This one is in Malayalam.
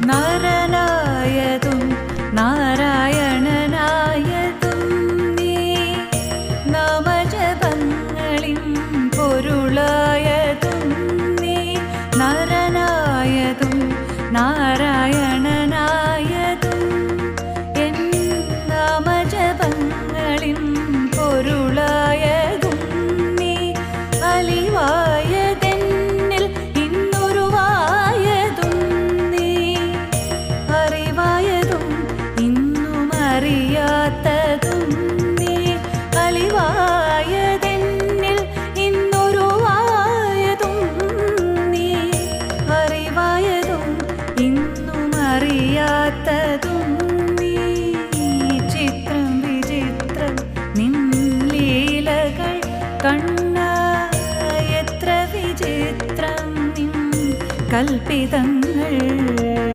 നരനായതും നാരായണനായതും നീ നാമജപങ്ങളിൻ പൊരുളായതും നീ നരനായതും നാരായണനായതും എൻ നാമജപങ്ങളിൻ പൊരുളായതും നീ അലിവായതെന്നിൽ ഇന്നുരുവായതും നീ അറിവായതും ഇന്നും അറിയാത്തതും നീ അലിവായതെന്നിൽ ഇന്നുരുവായതും നീ അറിവായതും ഇന്നും അറിയാത്തതും നീ ചിത്രം വിചിത്രം നിൻ ലീലകൾ കണ്ണ എത്ര വിചിത്രം നിൻ കൽപ്പിതം